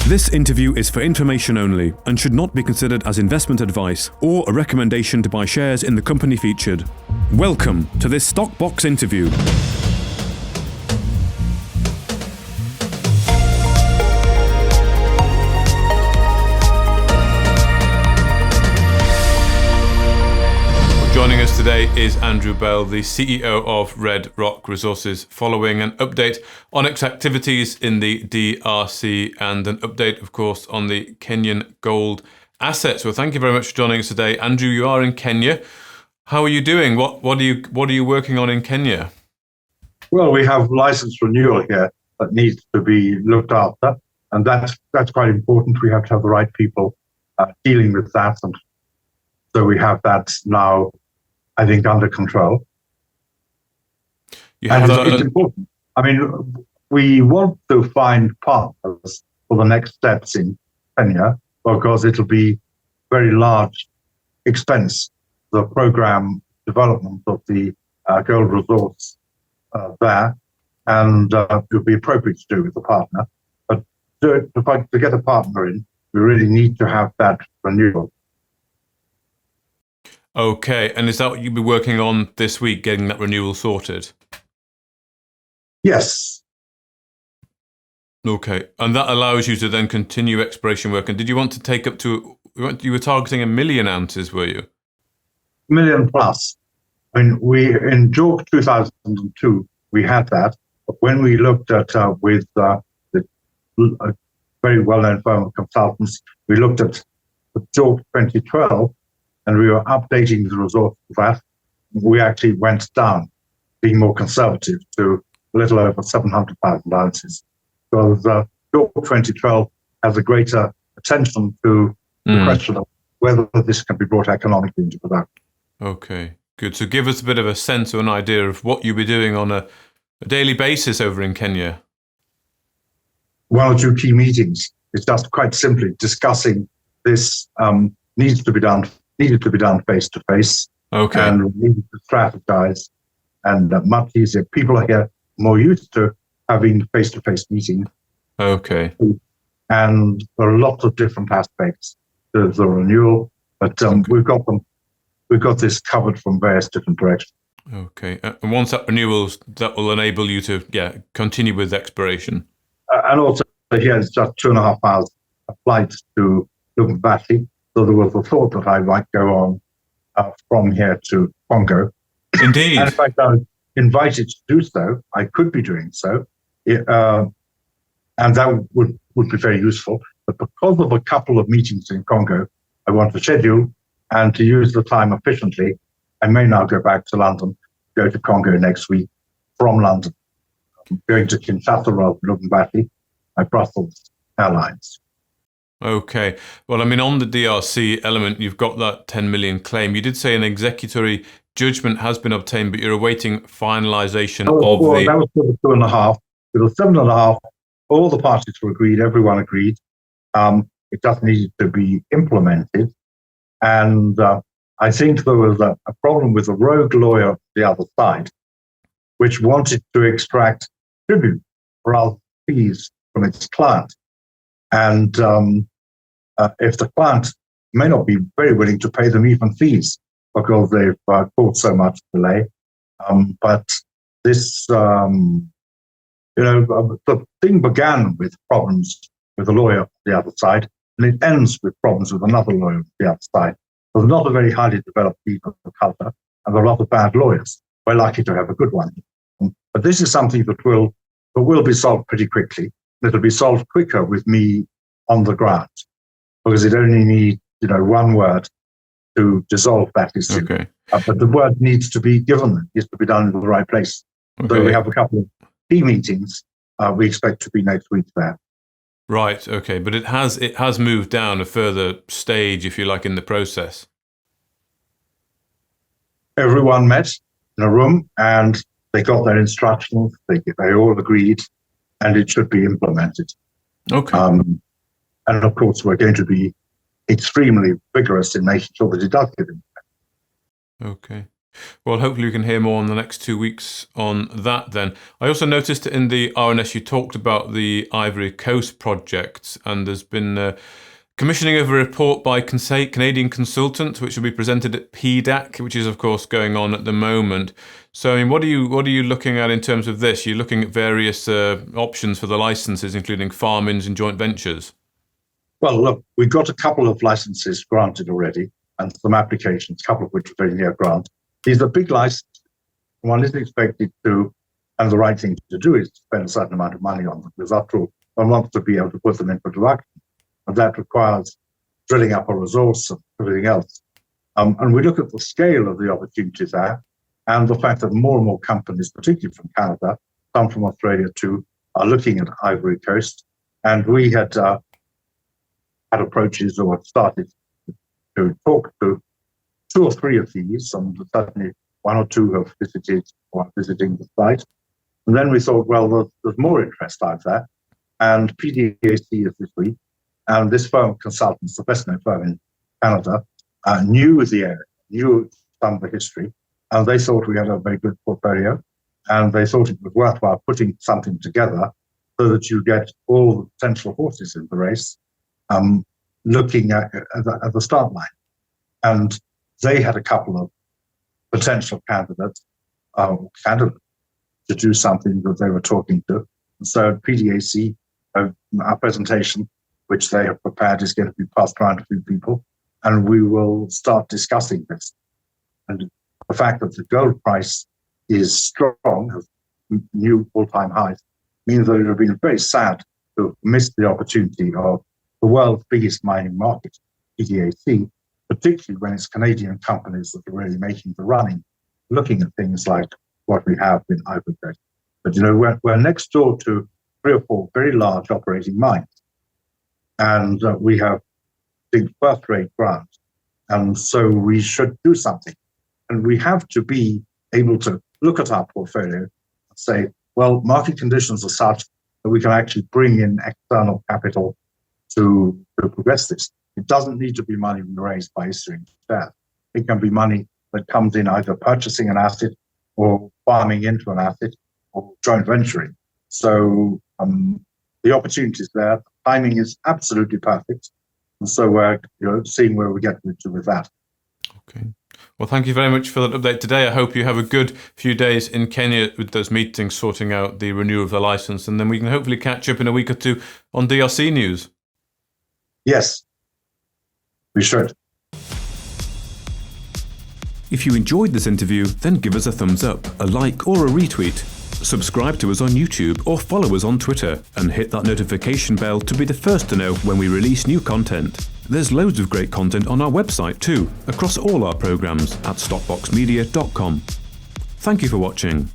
This interview is for information only and should not be considered as investment advice or a recommendation to buy shares in the company featured. Welcome to this Stock Box interview. Joining us today is Andrew Bell, the CEO of Red Rock Resources, following an update on its activities in the DRC and an update, of course, on the Kenyan gold assets. Well, thank you very much for joining us today. Andrew, you are in Kenya. How are you doing? What are you working on in Kenya? Well, we have license renewal here that needs to be looked after, and that's quite important. We have to have the right people dealing with that, and so we have that now, I think, under control. It's important. I mean, we want to find partners for the next steps in Kenya because it'll be very large expense, the program development of the gold resource there, and it would be appropriate to do with a partner. But to get a partner in, we really need to have that renewal. Okay, and is that what you'll be working on this week, getting that renewal sorted? Yes. Okay, and that allows you to then continue exploration work. And did you want to take up to, you were targeting 1 million ounces, were you? Million plus. I mean, in JORC 2002, we had that. But when we looked at, with a very well-known firm of consultants, we looked at the JORC 2012, and we were updating the resource of that. We actually went down, being more conservative, to a little over 700,000 ounces. So JORC 2012 has a greater attention to the question of whether this can be brought economically into production. Okay, good. So give us a bit of a sense or an idea of what you'll be doing on a daily basis over in Kenya. One or two key meetings. It's just quite simply discussing this needed to be done face to face. Okay. And we need to strategize, and much easier. People are here more used to having face to face meetings. Okay. And there are lots of different aspects to the renewal, but we've got this covered from various different directions. Okay. And once that renewals, that will enable you to continue with exploration. And also here it's just 2.5 hours a flight to Lubumbashi. So there was a thought that I might go on from here to Congo. Indeed. And in fact, I was invited to do so. I could be doing so. And that would be very useful. But because of a couple of meetings in Congo, I want to schedule and to use the time efficiently. I may now go back to London, go to Congo next week from London. I'm going to Kinshasa rather than Lubumbashi by Brussels Airlines. Okay. Well, I mean, on the DRC element, you've got that 10 million claim. You did say an executory judgment has been obtained, but you're awaiting finalisation That was for the 2.5. With the 7.5, all the parties were agreed, everyone agreed. It just needed to be implemented. And I think there was a problem with a rogue lawyer on the other side, which wanted to extract tribute rather than fees from its client. And if the client may not be very willing to pay them even fees because they've caused so much delay. But this, the thing began with problems with a lawyer on the other side, and it ends with problems with another lawyer on the other side. There's not a very highly developed legal culture, and there are a lot of bad lawyers. We're lucky to have a good one. But this is something that will be solved pretty quickly. It'll be solved quicker with me on the ground, because it only needs, one word to dissolve that issue. Okay. But the word needs to be given. It needs to be done in the right place. Okay. So we have a couple of key meetings. We expect to be next week there. Right. Okay. But it has moved down a further stage, if you like, in the process. Everyone met in a room and they got their instructions. They all agreed, and it should be implemented. Okay. And of course, we're going to be extremely vigorous in making sure that it does get implemented. Okay. Well, hopefully we can hear more in the next 2 weeks on that then. I also noticed in the RNS you talked about the Ivory Coast project, and there's been commissioning of a report by Canadian consultant, which will be presented at PDAC, which is of course going on at the moment. So, I mean, what are you looking at in terms of this? You're looking at various options for the licenses, including farm-ins and joint ventures. Well, look, we've got a couple of licenses granted already, and some applications, a couple of which are very near grant. These are big licenses. One isn't expected to, and the right thing to do is to spend a certain amount of money on them, because after all, one wants to be able to put them into production. And that requires drilling up a resource and everything else. And we look at the scale of the opportunities there, and the fact that more and more companies, particularly from Canada, some from Australia too, are looking at Ivory Coast. And we had had approaches or had started to talk to 2 or 3 of these, and certainly 1 or 2 have visited or are visiting the site. And then we thought, well, there's more interest out there. And PDAC is this week. And this firm of consultants, the best known firm in Canada, knew the area, knew some of the history, and they thought we had a very good portfolio, and they thought it was worthwhile putting something together so that you get all the potential horses in the race looking at the start line. And they had a couple of potential candidates to do something that they were talking to. And so at PDAC, our presentation, which they have prepared, is going to be passed around to 2 people, and we will start discussing this. And the fact that the gold price is strong, has new all-time highs, means that it would have been very sad to have missed the opportunity of the world's biggest mining market, PDAC, particularly when it's Canadian companies that are really making the running, looking at things like what we have in Ivory Coast. But, we're next door to 3 or 4 very large operating mines. And we have big first-rate ground. And so we should do something. And we have to be able to look at our portfolio and say, well, market conditions are such that we can actually bring in external capital to progress this. It doesn't need to be money raised by issuing shares. It can be money that comes in either purchasing an asset or farming into an asset or joint venturing. So the opportunity is there. The timing is absolutely perfect. And so we're seeing where we get to with that. Okay. Well, thank you very much for that update today. I hope you have a good few days in Kenya with those meetings sorting out the renewal of the license, and then we can hopefully catch up in a week or 2 on DRC news. Yes, we should. If you enjoyed this interview, then give us a thumbs up, a like or a retweet. Subscribe to us on YouTube or follow us on Twitter, and hit that notification bell to be the first to know when we release new content. There's loads of great content on our website too, across all our programs at stockboxmedia.com. Thank you for watching.